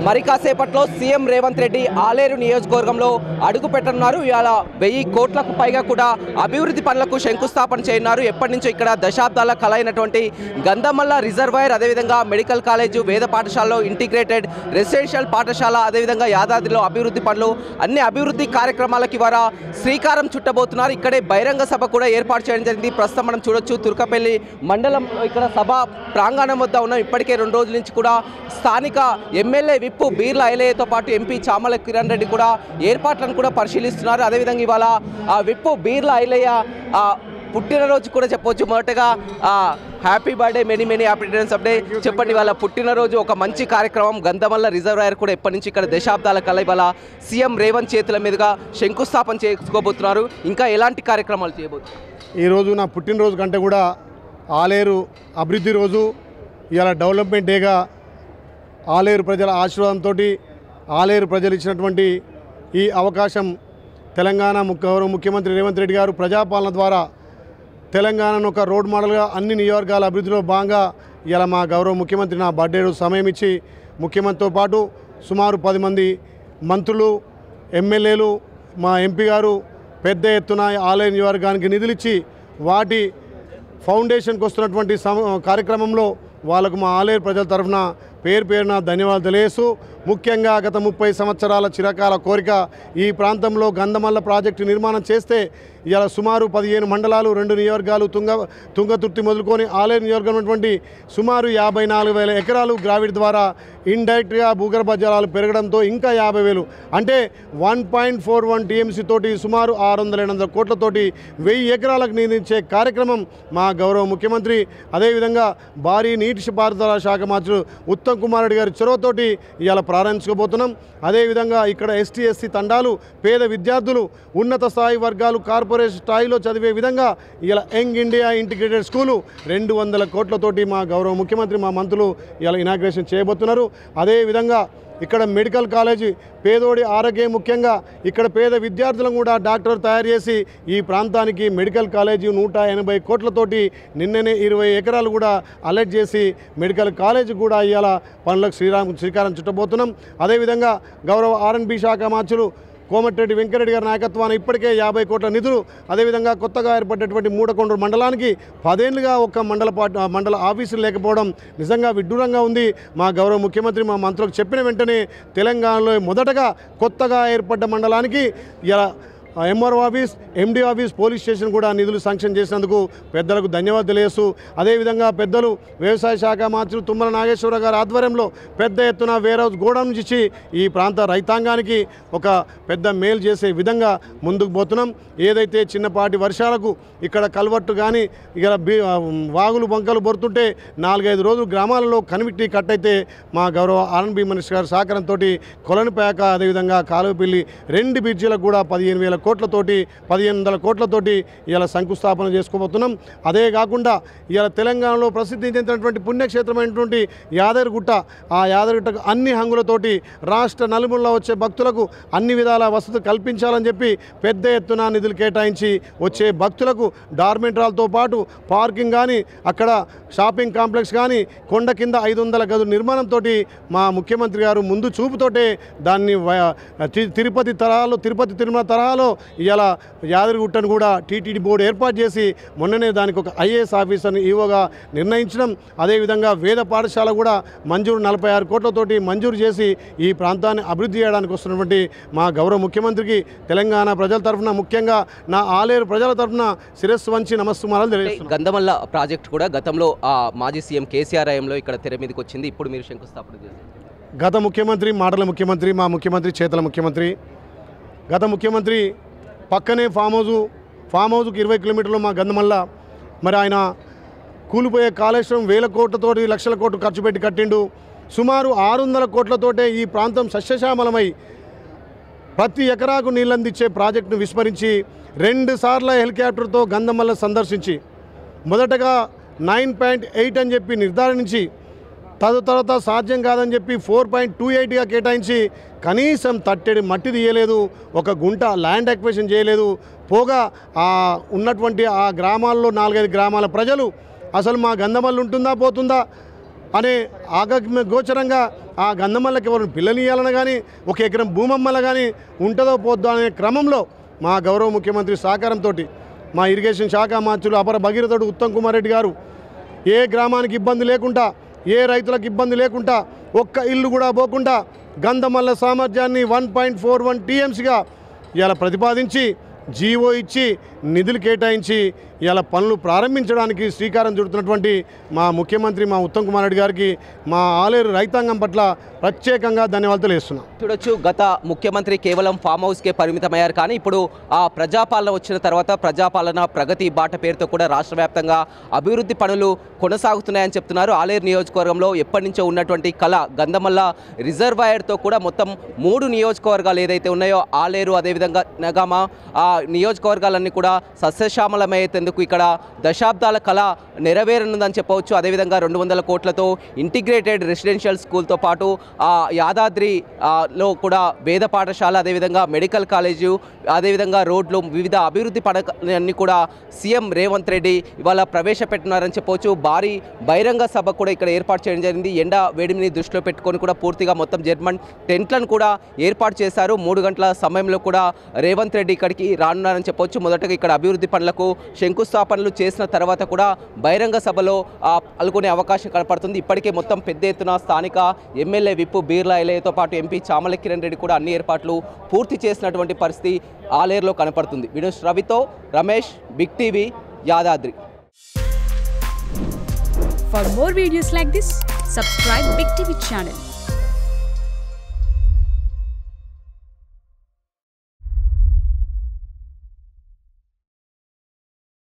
మరి కాసేపట్లో సీఎం రేవంత్ రెడ్డి ఆలేరు నియోజకవర్గంలో అడుగు పెట్టనున్నారు. ఇవాళ 1000 కోట్లకు పైగా కూడా అభివృద్ధి పనులకు శంకుస్థాపన చేయనున్నారు. ఎప్పటి నుంచో ఇక్కడ దశాబ్దాల కల అయినటువంటి గంధమల్ల రిజర్వాయర్, అదేవిధంగా మెడికల్ కాలేజు, వేద పాఠశాలలో ఇంటిగ్రేటెడ్ రెసిడెన్షియల్ పాఠశాల, అదేవిధంగా యాదాద్రిలో అభివృద్ధి పనులు, అన్ని అభివృద్ధి కార్యక్రమాలకి వారు శ్రీకారం చుట్టబోతున్నారు. ఇక్కడే బహిరంగ సభ కూడా ఏర్పాటు చేయడం జరిగింది. ప్రస్తుతం మనం చూడొచ్చు తుర్కపల్లి మండలం ఇక్కడ సభ ప్రాంగణం వద్ద ఉన్నాం. ఇప్పటికే 2 రోజుల నుంచి కూడా స్థానిక ఎమ్మెల్యే విప్పు బీర్ల ఐలయ్యతో పాటు ఎంపీ చామల కిరణ్ రెడ్డి కూడా ఏర్పాట్లను కూడా పరిశీలిస్తున్నారు. అదేవిధంగా ఇవాళ విప్పు బీర్ల ఐలయ్య పుట్టినరోజు కూడా చెప్పవచ్చు. మొదటగా happy birthday, many happy returns of day. చెప్పండి, వాళ్ళ పుట్టినరోజు ఒక మంచి కార్యక్రమం. గంధమల్ల రిజర్వాయర్ కూడా ఎప్పటి నుంచి ఇక్కడ దశాబ్దాల కల ఇవాళ సీఎం రేవంత్ చేతుల మీదుగా శంకుస్థాపన చేసుకోబోతున్నారు. ఇంకా ఎలాంటి కార్యక్రమాలు చేయబోతున్నారు? ఈరోజు నా పుట్టినరోజు కంటే కూడా ఆలేరు అభివృద్ధి రోజు, ఇవాళ డెవలప్మెంట్ డేగా ఆలేరు ప్రజల ఆశీర్వాదంతో ఆలేరు ప్రజలు ఇచ్చినటువంటి ఈ అవకాశం తెలంగాణ గౌరవ ముఖ్యమంత్రి రేవంత్ రెడ్డి గారు ప్రజాపాలన ద్వారా తెలంగాణను ఒక రోడ్ మోడల్గా అన్ని నియోజకవర్గాల అభివృద్ధిలో భాగంగా ఇలా మా గౌరవ ముఖ్యమంత్రి నా బర్త్డే రోజు సమయం ఇచ్చి ముఖ్యమంత్రితో పాటు సుమారు 10 మంది మంత్రులు, ఎమ్మెల్యేలు, మా ఎంపీ గారు పెద్ద ఎత్తున ఆలయ నియోజకవర్గానికి నిధులిచ్చి వాటి ఫౌండేషన్కి వస్తున్నటువంటి కార్యక్రమంలో వాళ్ళకు మా ఆలేరు ప్రజల తరఫున పేరున ధన్యవాదాలు తెలియజేస్తూ, ముఖ్యంగా గత 30 సంవత్సరాల చిరకాల కోరిక ఈ ప్రాంతంలో గంధమల్ల ప్రాజెక్టు నిర్మాణం చేస్తే ఇలా సుమారు 15 మండలాలు, 2 నియోజకవర్గాలు, తుంగతుర్తి మొదలుకొని ఆలేరు నియోజకవర్గం ఉన్నటువంటి సుమారు 54,000 ఎకరాలు గ్రావిడ్ ద్వారా ఇండైరెక్ట్గా భూగర్భ జలాలు పెరగడంతో ఇంకా 50,000 అంటే 1.41 టీఎంసీ తోటి సుమారు 600-800 కోట్లతోటి 1000 ఎకరాలకు నిధించే కార్యక్రమం మా గౌరవ ముఖ్యమంత్రి, అదేవిధంగా భారీ నీటిపారుదల శాఖ మంత్రులు ఉత్తమ్ కుమార్ రెడ్డి గారి చొరవతోటి ఇవాళ ప్రారంభించుకోబోతున్నాం. అదేవిధంగా ఇక్కడ ఎస్టీ ఎస్సీ తండాలు, పేద విద్యార్థులు, ఉన్నత స్థాయి వర్గాలు కార్పొరేషన్ స్థాయిలో చదివే విధంగా ఇలా యంగ్ ఇండియా ఇంటిగ్రేటెడ్ స్కూలు 200 కోట్లతోటి మా గౌరవ ముఖ్యమంత్రి, మా మంత్రులు ఇలా ఇనాగ్రేషన్ చేయబోతున్నారు. అదేవిధంగా ఇక్కడ మెడికల్ కాలేజీ, పేదోడి ఆరోగ్యం ముఖ్యంగా ఇక్కడ పేద విద్యార్థులను కూడా డాక్టర్ తయారు చేసి ఈ ప్రాంతానికి మెడికల్ కాలేజీ 180 కోట్లతోటి నిన్ననే 20 ఎకరాలు కూడా అలర్ట్ చేసి మెడికల్ కాలేజీ కూడా ఇవాళ పనులకు శ్రీకారం చుట్టబోతున్నాం. అదేవిధంగా గౌరవ R&B శాఖ మంత్రులు కోమటిరెడ్డి వెంకరెడ్డి గారి నాయకత్వాన్ని ఇప్పటికే 50 కోట్ల నిధులు, అదేవిధంగా కొత్తగా ఏర్పడ్డటువంటి మూడకొండూరు మండలానికి 10 ఏళ్లుగా ఒక మండల ఆఫీసులు లేకపోవడం నిజంగా విడ్డూరంగా ఉంది. మా గౌరవ ముఖ్యమంత్రి మా మంత్రులకు చెప్పిన వెంటనే తెలంగాణలో మొదటగా కొత్తగా ఏర్పడ్డ మండలానికి ఇలా MRO office, MD office, police station కూడా నిధులు శాంక్షన్ చేసినందుకు పెద్దలకు ధన్యవాదాలు తెలియజేస్తూ, అదేవిధంగా పెద్దలు వ్యవసాయ శాఖ మంత్రి తుమ్మల నాగేశ్వరరావు గారి ఆధ్వర్యంలో పెద్ద ఎత్తున వేర్ హౌస్ గోడౌన్ నుంచి ఈ ప్రాంత రైతాంగానికి ఒక పెద్ద మేలు చేసే విధంగా ముందుకు పోతున్నాం. ఏదైతే చిన్నపాటి వర్షాలకు ఇక్కడ కల్వర్టు కానీ ఇక్కడ వాగులు బంకలు బొరుతుంటే 4-5 రోజులు గ్రామాలలో కనివిట్టి కట్ అయితే మా గౌరవ R&B మినిస్టర్ గారి సహకారంతో కొలనిపేక, అదేవిధంగా కాలువపల్లి 2 బ్రిడ్జిలకు కూడా 15,000 కోట్లతోటి 1,500 కోట్లతోటి ఇలా శంకుస్థాపన చేసుకోబోతున్నాం. అదే కాకుండా ఇలా తెలంగాణలో ప్రసిద్ధి చెందినటువంటి పుణ్యక్షేత్రమైనటువంటి యాదగిరిగుట్ట, ఆ యాదగిరిగుట్టకు అన్ని హంగులతోటి రాష్ట్ర నలుమూలలో వచ్చే భక్తులకు అన్ని విధాల వసతులు కల్పించాలని చెప్పి పెద్ద ఎత్తున నిధులు కేటాయించి వచ్చే భక్తులకు డార్మెంటరాలతో పాటు పార్కింగ్ కానీ, అక్కడ షాపింగ్ కాంప్లెక్స్ కానీ, కొండ కింద 500 గదుల నిర్మాణంతో మా ముఖ్యమంత్రి గారు ముందు చూపుతోటే దాన్ని తిరుపతి తిరుమల తరహాలో ఇలా యాదగిరిగుట్టను కూడా టీటీడీ బోర్డు ఏర్పాటు చేసి మొన్ననే దానికి ఒక IAS ఆఫీసర్ని ఈవోగా నిర్ణయించడం, అదేవిధంగా వేద పాఠశాల కూడా మంజూరు 46 కోట్లతోటి మంజూరు చేసి ఈ ప్రాంతాన్ని అభివృద్ధి చేయడానికి వస్తున్నటువంటి మా గౌరవ ముఖ్యమంత్రికి తెలంగాణ ప్రజల తరఫున, ముఖ్యంగా నా ఆలేరు ప్రజల తరఫున శిరస్సు వంచి నమస్కారాలు తెలియజేస్తున్నాను. గంధమల్ల ప్రాజెక్టు కూడా గతంలో మాజీ సీఎం కేసీఆర్ హయాంలో ఇక్కడ తెర మీదకి వచ్చింది. ఇప్పుడు మీరు శంకుస్థాపన చేశారు. గత ముఖ్యమంత్రి మాటల ముఖ్యమంత్రి, మా ముఖ్యమంత్రి చేతల ముఖ్యమంత్రి. గత ముఖ్యమంత్రి పక్కనే ఫామ్ హౌస్కి 20 కిలోమీటర్లు మా గంధమల్ల, మరి ఆయన కూలిపోయే కాళేశ్వరం 1000 కోట్లతోటి, లక్షల కోట్లు ఖర్చు పెట్టి కట్టిండు. సుమారు 600 కోట్లతోటే ఈ ప్రాంతం సస్యశ్యామలమై ప్రతి ఎకరాకు నీళ్ళందించే ప్రాజెక్టును విస్మరించి 2 సార్లు హెలికాప్టర్తో గంధమల్ల సందర్శించి మొదటగా 9.8 అని చెప్పి నిర్ధారించి తర్వాత సాధ్యం కాదని చెప్పి 4.28గా కేటాయించి కనీసం తట్టెడి మట్టి తీయలేదు, ఒక గుంట ల్యాండ్ అక్విజిషన్ చేయలేదు. పోగా ఉన్నటువంటి ఆ గ్రామాల్లో 4-5 గ్రామాల ప్రజలు అసలు మా గంధమల్ల ఉంటుందా పోతుందా, అనే ఆగమ్య గోచరంగా ఆ గంధమల్లకి ఎవరు పిల్లలు ఇవ్వాలని కానీ ఒక ఎకరం భూమమ్మల కానీ ఉంటుందో పోద్దో అనే క్రమంలో మా గౌరవ ముఖ్యమంత్రి సహకారంతో మా ఇరిగేషన్ శాఖ మంత్రులు అపర భగీరథుడు ఉత్తమ్ కుమార్ రెడ్డి గారు ఏ గ్రామానికి ఇబ్బంది లేకుండా ఏ రైతులకు ఇబ్బంది లేకుండా ఒక్క ఇల్లు కూడా పోకుండా గంధమల్ల సామర్థ్యాన్ని 1.41 టీఎంసీగా ఇలా ప్రతిపాదించి జీవో ఇచ్చి నిధులు కేటాయించి ఇలా పనులు ప్రారంభించడానికి శ్రీకారం చుడుతున్నటువంటి మా ముఖ్యమంత్రి మా ఉత్తమ్ కుమార్ రెడ్డి గారికి మా ఆలేరు రైతాంగం పట్ల ప్రత్యేకంగా ధన్యవాదాలు తెలియజేస్తున్నాం. చూడొచ్చు, గత ముఖ్యమంత్రి కేవలం ఫామ్ హౌస్కే పరిమితమయ్యారు. కానీ ఇప్పుడు ఆ ప్రజాపాలన వచ్చిన తర్వాత ప్రజాపాలన ప్రగతి బాట పేరుతో కూడా రాష్ట్ర వ్యాప్తంగా అభివృద్ధి పనులు కొనసాగుతున్నాయని చెప్తున్నారు. ఆలేరు నియోజకవర్గంలో ఎప్పటి నుంచో ఉన్నటువంటి కళ గంధమల్ల రిజర్వాయర్తో కూడా మొత్తం 3 నియోజకవర్గాలు ఏదైతే ఉన్నాయో ఆలేరు, అదేవిధంగా నగామ, ఆ నియోజకవర్గాలన్నీ కూడా సస్యశ్యామలమయ్యేందుకు ఇక్కడ దశాబ్దాల కళ నెరవేరనుందని చెప్పవచ్చు. అదేవిధంగా 200 కోట్లతో ఇంటిగ్రేటెడ్ రెసిడెన్షియల్ స్కూల్తో పాటు యాదాద్రిలో కూడా వేద పాఠశాల, అదేవిధంగా మెడికల్ కాలేజు, అదేవిధంగా రోడ్లు, వివిధ అభివృద్ధి పథకాలన్నీ కూడా సీఎం రేవంత్ రెడ్డి ఇవాళ ప్రవేశపెట్టున్నారని చెప్పవచ్చు. భారీ బహిరంగ సభ కూడా ఇక్కడ ఏర్పాటు చేయడం జరిగింది. ఎండ వేడిమిని దృష్టిలో పెట్టుకొని కూడా పూర్తిగా మొత్తం జర్మన్ టెంట్లను కూడా ఏర్పాటు చేశారు. 3 గంటల సమయంలో కూడా రేవంత్ రెడ్డి ఇక్కడికి రానున్నారని చెప్పవచ్చు. మొదటగా ఇక్కడ అభివృద్ధి పనులకు శంకుస్థాపనలు చేసిన తర్వాత కూడా బహిరంగ సభలో పాల్గొనే అవకాశం కనపడుతుంది. ఇప్పటికే మొత్తం పెద్ద ఎత్తున స్థానిక ఎమ్మెల్యే విప్పు బీర్లా ఎలయ్యతో పాటు ఎంపీ చామల కిరణ్ రెడ్డి కూడా అన్ని ఏర్పాట్లు పూర్తి చేసినటువంటి పరిస్థితి ఆలేరులో కనపడుతుంది. వినోష్ రవితో Ramesh, big TV, Yadadri. For more videos like this, subscribe Big TV channel.